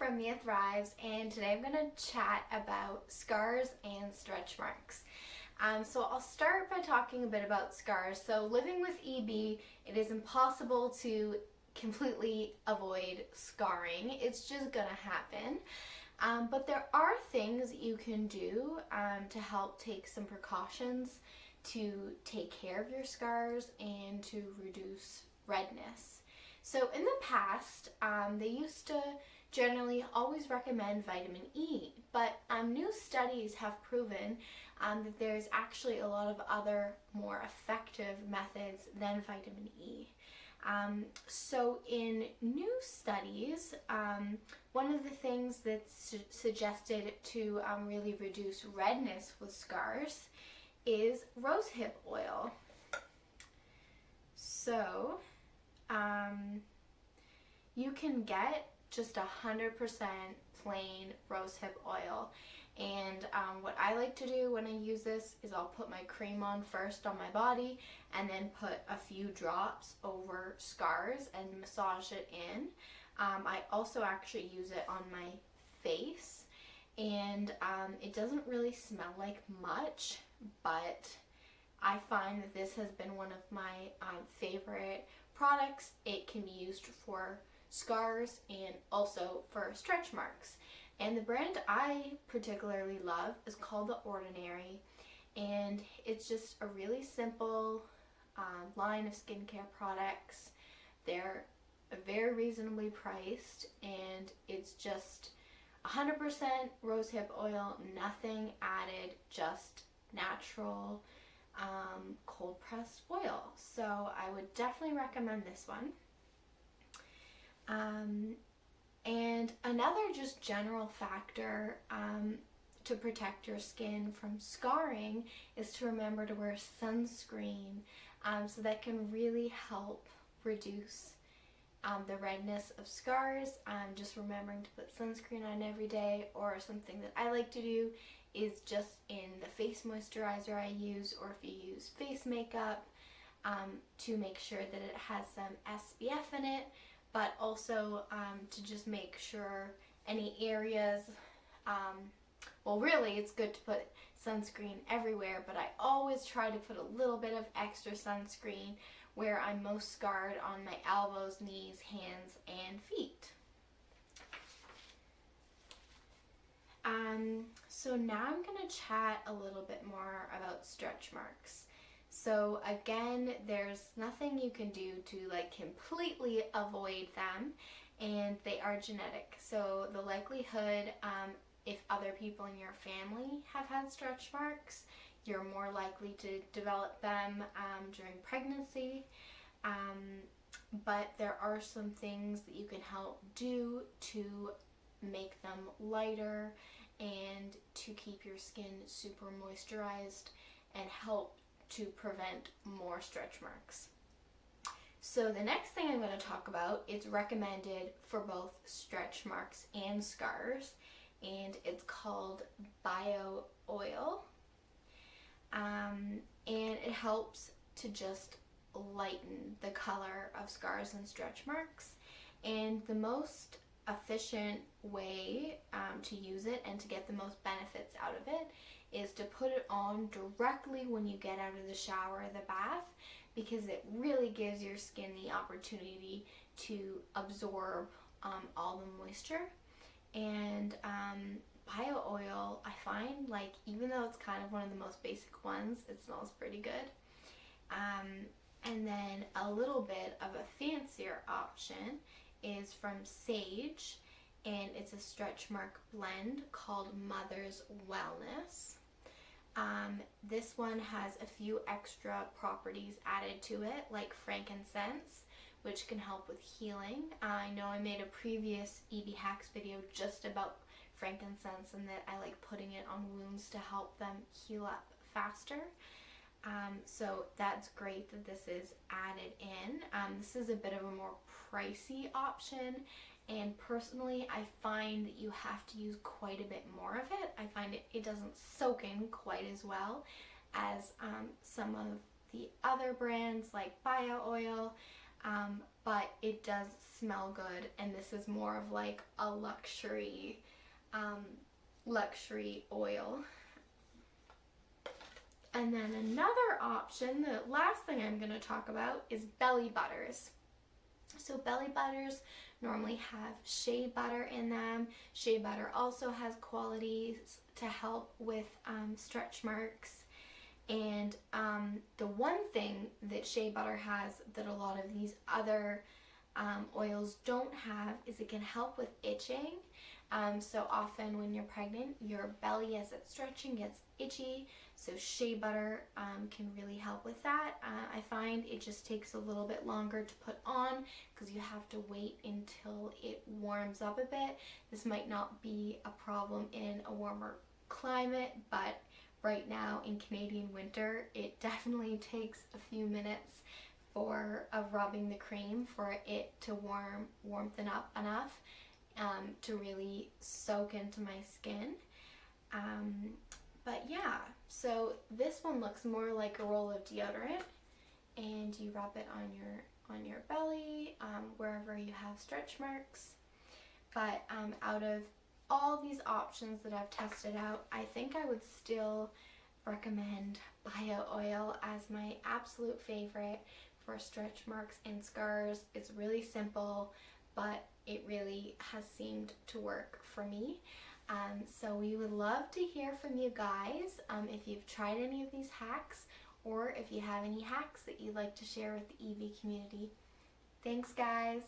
from MiaThrives, and today I'm going to chat about scars and stretch marks. So I'll start by talking a bit about scars. So living with EB, it is impossible to completely avoid scarring. It's just going to happen. But there are things you can do to help take some precautions to take care of your scars and to reduce redness. So in the past, they used to generally always recommend vitamin E, but new studies have proven that there's actually a lot of other more effective methods than vitamin E. So in new studies, one of the things that's suggested to really reduce redness with scars is rosehip oil. So you can get just 100% plain rosehip oil, and what I like to do when I use this is I'll put my cream on first on my body and then put a few drops over scars and massage it in. I also actually use it on my face, and it doesn't really smell like much, but I find that this has been one of my favorite products. It can be used for scars and also for stretch marks. And the brand I particularly love is called The Ordinary, and it's just a really simple line of skincare products. They're very reasonably priced, and it's just 100% rosehip oil, nothing added, just natural cold pressed oil. So I would definitely recommend this one. And another just general factor to protect your skin from scarring is to remember to wear sunscreen. So that can really help reduce the redness of scars. Just remembering to put sunscreen on every day, or something that I like to do is just in the face moisturizer I use, or if you use face makeup, to make sure that it has some SPF in it, but also to just make sure any areas, well, really it's good to put sunscreen everywhere, but I always try to put a little bit of extra sunscreen where I'm most scarred, on my elbows, knees, hands, and feet. So now I'm going to chat a little bit more about stretch marks. So again, there's nothing you can do to completely avoid them, and they are genetic. So the likelihood, if other people in your family have had stretch marks, you're more likely to develop them during pregnancy. But there are some things that you can help do to make them lighter and to keep your skin super moisturized and help to prevent more stretch marks. So the next thing I'm going to talk about is recommended for both stretch marks and scars, and it's called Bio Oil. And it helps to just lighten the color of scars and stretch marks. And the most efficient way to use it and to get the most benefits out of it is to put it on directly when you get out of the shower or the bath, because it really gives your skin the opportunity to absorb all the moisture. And bio oil, I find, even though it's kind of one of the most basic ones, it smells pretty good. And then a little bit of a fancier option is from Sage, and it's a stretch mark blend called Mother's Wellness. This one has a few extra properties added to it, like frankincense, which can help with healing. I know I made a previous EB Hacks video just about frankincense, and that I like putting it on wounds to help them heal up faster. So that's great that this is added in. This is a bit of a more pricey option, and personally I find that you have to use quite a bit more of it. I find it doesn't soak in quite as well as some of the other brands like Bio Oil. but it does smell good, and this is more of like a luxury oil. And then another option, the last thing I'm going to talk about, is belly butters. So belly butters normally have shea butter in them. Shea butter also has qualities to help with stretch marks. And the one thing that shea butter has that a lot of these other oils don't have is it can help with itching. So often when you're pregnant, your belly as it's stretching gets itchy. So shea butter can really help with that. I find it just takes a little bit longer to put on because you have to wait until it warms up a bit. This might not be a problem in a warmer climate, but right now in Canadian winter, it definitely takes a few minutes of rubbing the cream for it to warm up enough to really soak into my skin. But yeah, so this one looks more like a roll of deodorant, and you rub it on your belly, wherever you have stretch marks. But out of all these options that I've tested out, I think I would still recommend bio oil as my absolute favorite for stretch marks and scars. It's really simple, but it really has seemed to work for me. So we would love to hear from you guys if you've tried any of these hacks, or if you have any hacks that you'd like to share with the EV community. Thanks, guys.